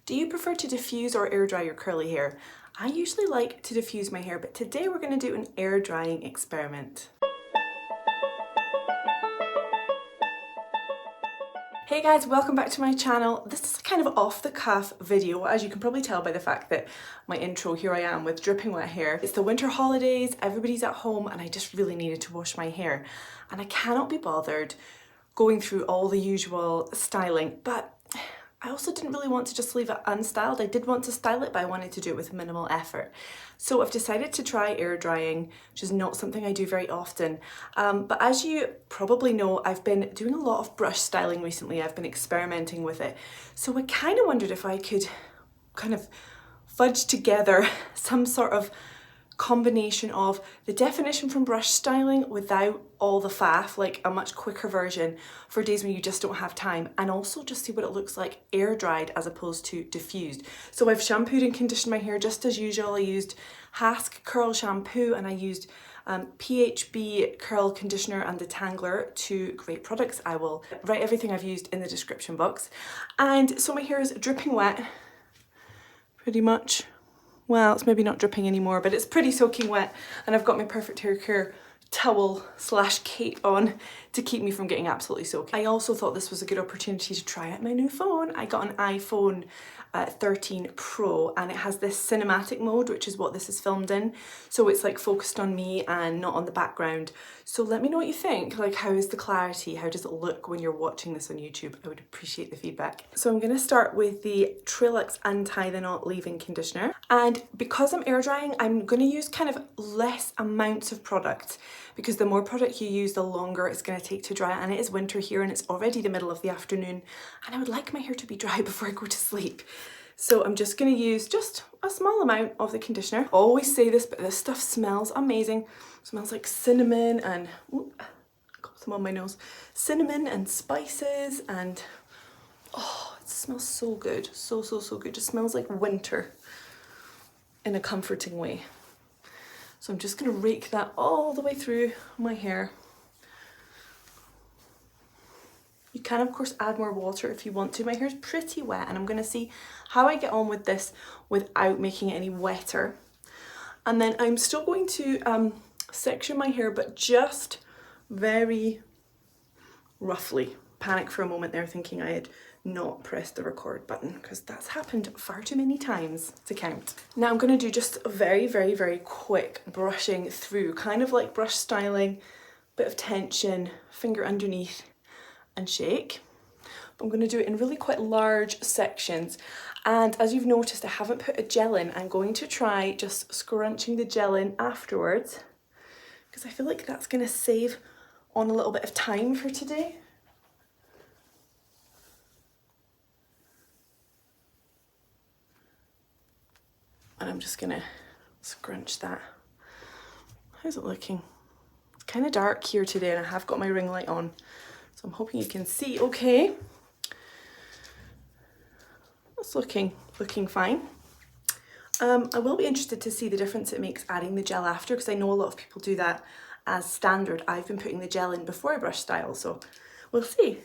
Do you prefer to diffuse or air dry your curly hair? I usually like to diffuse my hair, but today we're going to do an air drying experiment. Hey guys, welcome back to my channel. This is a kind of off the cuff video, as you can probably tell by the fact that my intro, here I am with dripping wet hair. It's the winter holidays, everybody's at home, and I just really needed to wash my hair. And I cannot be bothered going through all the usual styling, but I also didn't really want to just leave it unstyled. I did want to style it, but I wanted to do it with minimal effort. So I've decided to try air drying, which is not something I do very often. But as you probably know, I've been doing a lot of brush styling recently. I've been experimenting with it. So I kind of wondered if I could kind of fudge together some sort of combination of the definition from brush styling without all the faff, like a much quicker version for days when you just don't have time, and also just see what it looks like air dried as opposed to diffused. So I've shampooed and conditioned my hair just as usual. I used Hask curl shampoo and I used PHB curl conditioner and detangler, two great products. I will write everything I've used in the description box. And so my hair is dripping wet, pretty much. Well, it's maybe not dripping anymore, but it's pretty soaking wet, and I've got my Perfect Haircare towel / cape on to keep me from getting absolutely soaked. I also thought this was a good opportunity to try out my new phone. I got an iPhone 13 Pro, and it has this cinematic mode, which is what this is filmed in. So it's like focused on me and not on the background. So let me know what you think. Like, how is the clarity? How does it look when you're watching this on YouTube? I would appreciate the feedback. So I'm going to start with the Trilux Untie the Knot Leave-In Conditioner. And because I'm air drying, I'm going to use kind of less amounts of product, because the more product you use, the longer it's going to take to dry. And it is winter here and it's already the middle of the afternoon, and I would like my hair to be dry before I go to sleep. So I'm just going to use just a small amount of the conditioner. I always say this, but this stuff smells amazing. It smells like cinnamon and, ooh, I got some on my nose. Cinnamon and spices, and oh, it smells so good. So good. It smells like winter in a comforting way. So I'm just going to rake that all the way through my hair. You can of course add more water if you want to. My hair's pretty wet, and I'm going to see how I get on with this without making it any wetter. And then I'm still going to section my hair, but just very roughly. Panic for a moment there, thinking I had not pressed the record button, because that's happened far too many times to count. Now I'm going to do just a very quick brushing through, kind of like brush styling, bit of tension, finger underneath and shake. But I'm going to do it in really quite large sections. And as you've noticed, I haven't put a gel in. I'm going to try just scrunching the gel in afterwards, because I feel like that's going to save on a little bit of time for today. And I'm just going to scrunch that. How's it looking? It's kind of dark here today, and I have got my ring light on, so I'm hoping you can see okay. It's looking fine. I will be interested to see the difference it makes adding the gel after, because I know a lot of people do that as standard. I've been putting the gel in before I brush style, so we'll see.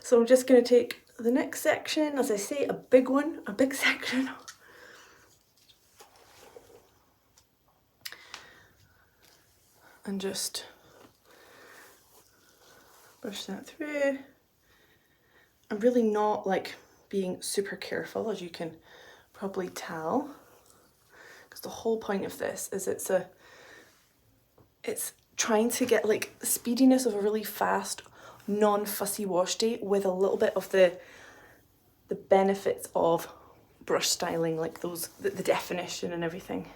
So I'm just going to take the next section, as I say, a big one, a big section. And just brush that through. I'm really not like being super careful, as you can probably tell, because the whole point of this is it's trying to get like the speediness of a really fast, non-fussy wash day with a little bit of the benefits of brush styling, like those the definition and everything.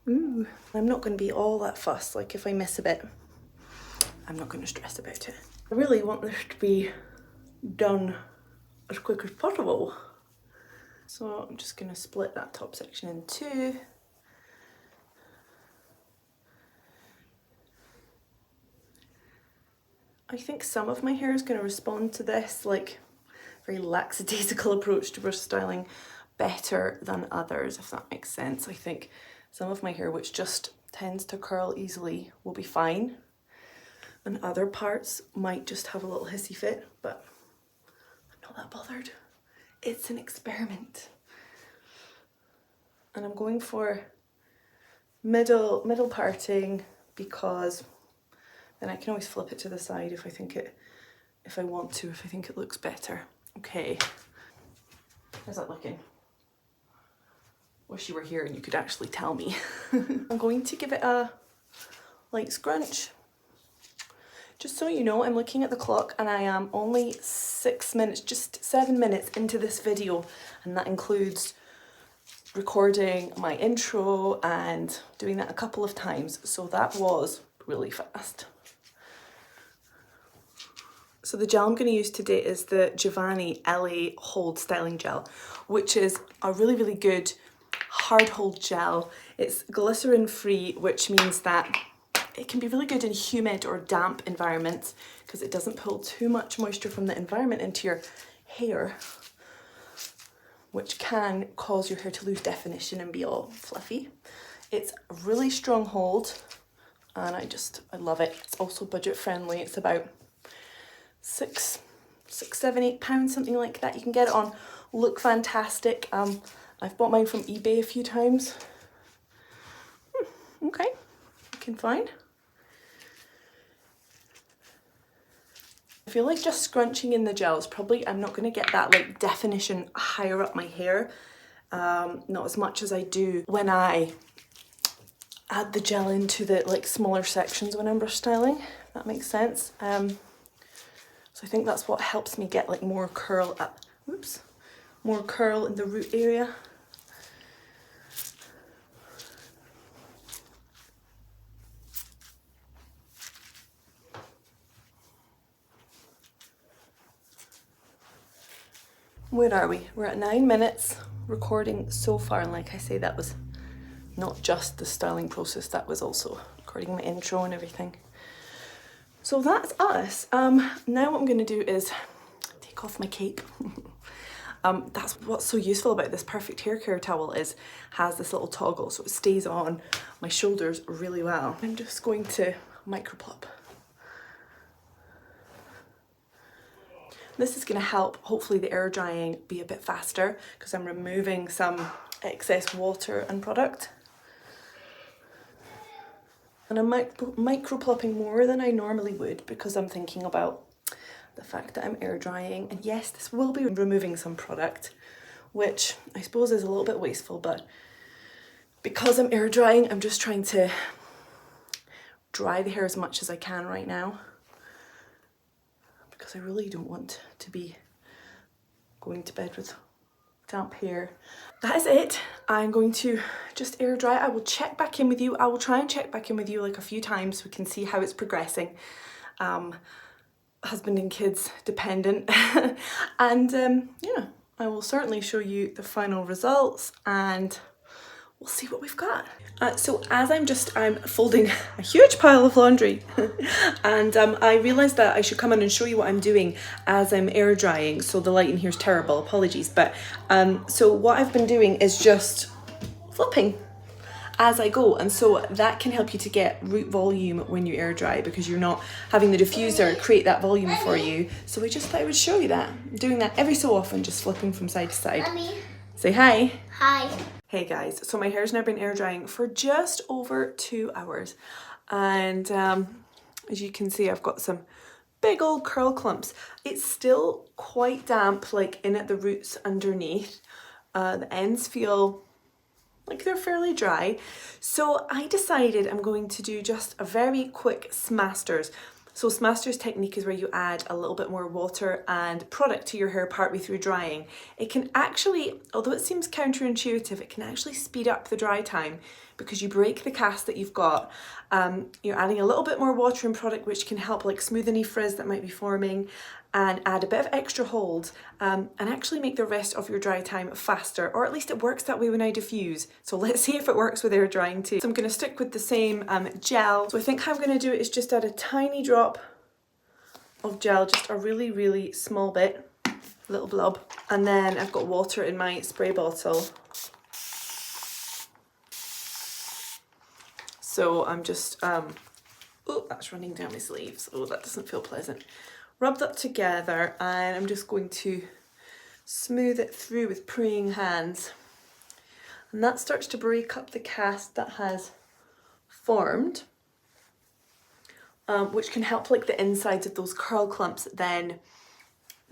Ooh, I'm not going to be all that fussed. Like, if I miss a bit, I'm not going to stress about it. I really want this to be done as quick as possible. So I'm just going to split that top section in two. I think some of my hair is going to respond to this, like, very lackadaisical approach to brush styling better than others, if that makes sense. I think some of my hair, which just tends to curl easily, will be fine. and other parts might just have a little hissy fit, but I'm not that bothered. It's an experiment. And I'm going for middle parting because then I can always flip it to the side if I think if I think it looks better. Okay, how's that looking? Wish you were here and you could actually tell me. I'm going to give it a light scrunch. Just so you know, I'm looking at the clock and I am only 6 minutes, just 7 minutes into this video, and that includes recording my intro and doing that a couple of times, so that was really fast. So the gel I'm going to use today is the Giovanni LA Hold Styling Gel, which is a really good hard hold gel. It's glycerin free, which means that it can be really good in humid or damp environments because it doesn't pull too much moisture from the environment into your hair, which can cause your hair to lose definition and be all fluffy. It's a really strong hold and I love it. It's also budget friendly. It's about £6, £7, £8, something like that. You can get it on Look Fantastic. I've bought mine from eBay a few times. Okay, you can find. I feel like just scrunching in the gel is probably, I'm not going to get that like definition higher up my hair. Not as much as I do when I add the gel into the like smaller sections when I'm brush styling, if that makes sense. So I think that's what helps me get like more curl up, more curl in the root area. Where are we? We're at 9 minutes recording so far, and like I say, that was not just the styling process, that was also recording my intro and everything. So that's us. Now what I'm going to do is take off my cape. That's what's so useful about this Perfect Hair Care towel, has this little toggle so it stays on my shoulders really well. I'm just going to microplop. This is going to help hopefully the air drying be a bit faster because I'm removing some excess water and product. And I'm microplopping more than I normally would because I'm thinking about the fact that I'm air drying, and yes, this will be removing some product, which I suppose is a little bit wasteful, but because I'm air drying, I'm just trying to dry the hair as much as I can right now because I really don't want to be going to bed with damp hair. That is it. I'm going to just air dry. I will check back in with you. I will try and check back in with you like a few times so we can see how it's progressing. Husband and kids dependent. And yeah, I will certainly show you the final results and we'll see what we've got. So as I'm folding a huge pile of laundry and I realised that I should come in and show you what I'm doing as I'm air drying. So the lighting here is terrible, apologies. But so what I've been doing is just flipping as I go, and so that can help you to get root volume when you air dry because you're not having the diffuser create that volume for you. So I just thought I would show you that. I'm doing that every so often, just flipping from side to side. Mommy. Say hi. Hi. Hey guys, so my hair's now been air drying for just over 2 hours, and as you can see I've got some big old curl clumps. It's still quite damp, like in at the roots underneath. The ends feel like they're fairly dry, so I decided I'm going to do just a very quick smasters. So smasters technique is where you add a little bit more water and product to your hair partway through drying. It can actually, although it seems counterintuitive, it can actually speed up the dry time because you break the cast that you've got. You're adding a little bit more water and product, which can help like smooth any frizz that might be forming and add a bit of extra hold and actually make the rest of your dry time faster, or at least it works that way when I diffuse. So let's see if it works with air drying too. So I'm going to stick with the same gel. So I think how I'm going to do it is just add a tiny drop of gel, just a really small bit, little blob, and then I've got water in my spray bottle. So I'm just Oh, that's running down my sleeves. Oh, that doesn't feel pleasant. Rub that together and I'm just going to smooth it through with praying hands. And that starts to break up the cast that has formed, which can help like the insides of those curl clumps then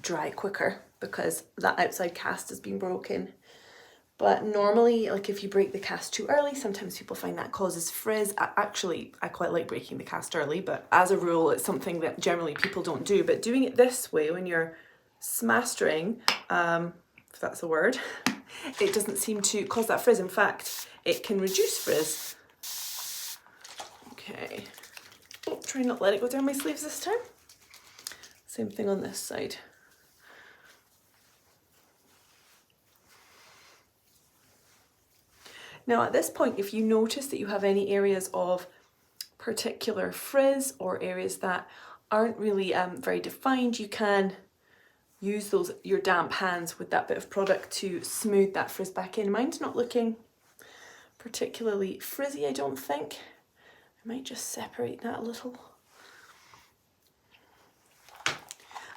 dry quicker because that outside cast has been broken. But normally, like if you break the cast too early, sometimes people find that causes frizz. I quite like breaking the cast early, but as a rule, it's something that generally people don't do. But doing it this way, when you're smastering, if that's a word, it doesn't seem to cause that frizz. In fact, it can reduce frizz. Okay. Oh, try not to let it go down my sleeves this time. Same thing on this side. Now at this point, if you notice that you have any areas of particular frizz or areas that aren't really very defined, you can use your damp hands with that bit of product to smooth that frizz back in. Mine's not looking particularly frizzy, I don't think. I might just separate that a little.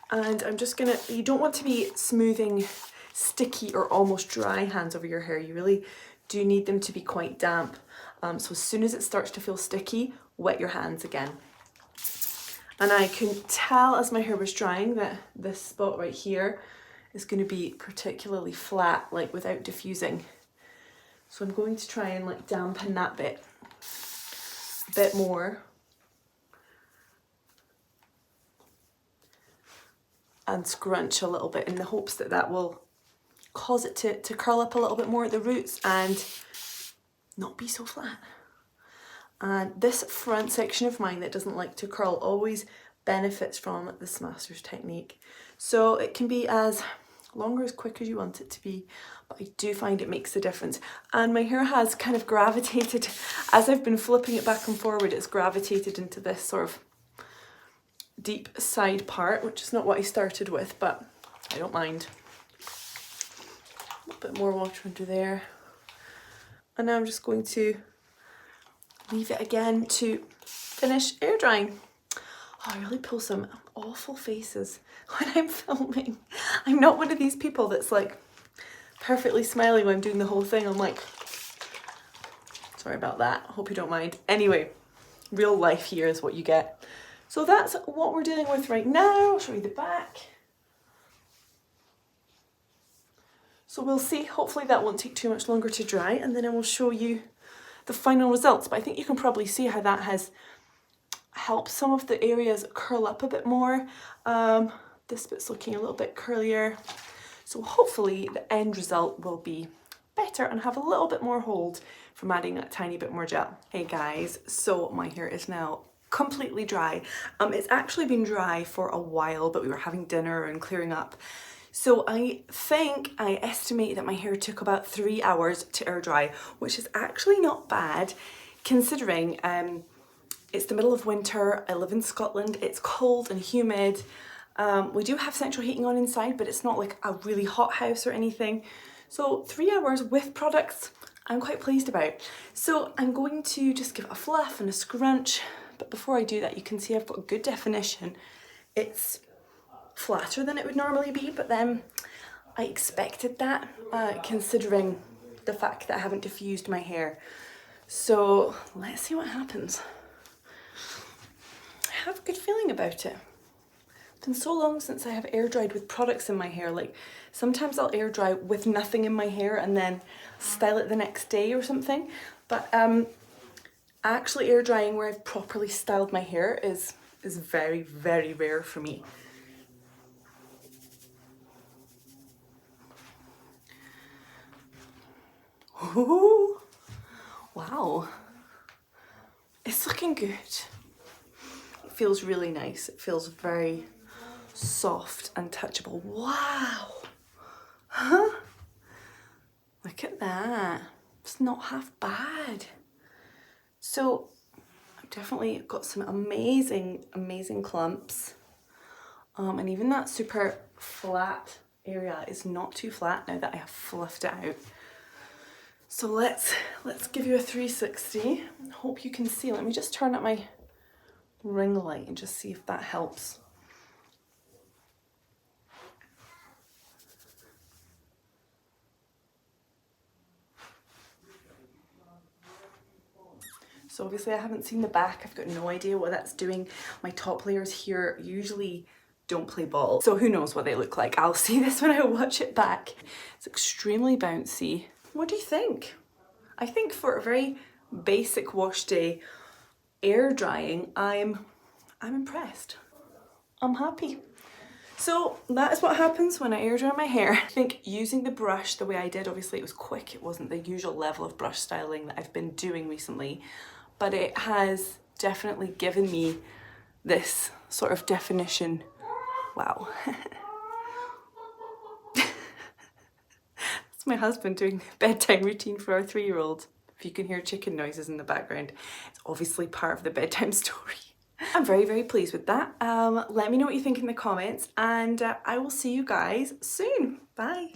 And I'm just gonna, you don't want to be smoothing sticky or almost dry hands over your hair. You really do need them to be quite damp. So as soon as it starts to feel sticky, wet your hands again. And I can tell as my hair was drying that this spot right here is going to be particularly flat, like without diffusing. So I'm going to try and like dampen that bit a bit more. And scrunch a little bit in the hopes that that will cause it to curl up a little bit more at the roots and not be so flat. And this front section of mine that doesn't like to curl always benefits from the Smasters technique. So it can be as long or as quick as you want it to be, but I do find it makes a difference. And my hair has kind of gravitated, as I've been flipping it back and forward, it's gravitated into this sort of deep side part, which is not what I started with, but I don't mind. A bit more water under there. And now I'm just going to leave it again to finish air drying. Oh, I really pull some awful faces when I'm filming. I'm not one of these people that's like perfectly smiling when I'm doing the whole thing. I'm like, sorry about that. Hope you don't mind. Anyway, real life here is what you get. So that's what we're dealing with right now. I'll show you the back. So we'll see, hopefully that won't take too much longer to dry, and then I will show you the final results. But I think you can probably see how that has helped some of the areas curl up a bit more. This bit's looking a little bit curlier. So hopefully the end result will be better and have a little bit more hold from adding that tiny bit more gel. Hey guys, so my hair is now completely dry. It's actually been dry for a while, but we were having dinner and clearing up. So I estimate that my hair took about 3 hours to air dry, which is actually not bad considering it's the middle of winter. I live in Scotland, it's cold and humid. We do have central heating on inside, but it's not like a really hot house or anything. So 3 hours with products, I'm quite pleased about. So I'm going to just give it a fluff and a scrunch. But before I do that, you can see I've got good definition. It's flatter than it would normally be, but then I expected that considering the fact that I haven't diffused my hair. So let's see what happens. I have a good feeling about it. It's been so long since I have air dried with products in my hair. Like sometimes I'll air dry with nothing in my hair and then style it the next day or something. But actually air drying where I've properly styled my hair is very, very rare for me. Ooh, wow, it's looking good. It feels really nice. It feels very soft and touchable. Wow, huh? Look at that. It's not half bad. So I've definitely got some amazing, amazing clumps. And even that super flat area is not too flat now that I have fluffed it out. So let's give you a 360. Hope you can see. Let me just turn up my ring light and just see if that helps. So obviously I haven't seen the back, I've got no idea what that's doing. My top layers here usually don't play ball, so who knows what they look like. I'll see this when I watch it back. It's extremely bouncy. What do you think? I think for a very basic wash day, air drying, I'm impressed. I'm happy. So that is what happens when I air dry my hair. I think using the brush the way I did, obviously it was quick, it wasn't the usual level of brush styling that I've been doing recently, but it has definitely given me this sort of definition. Wow. That's my husband doing bedtime routine for our 3-year-old. If you can hear chicken noises in the background, it's obviously part of the bedtime story. I'm very, very pleased with that. Let me know what you think in the comments, and I will see you guys soon. Bye.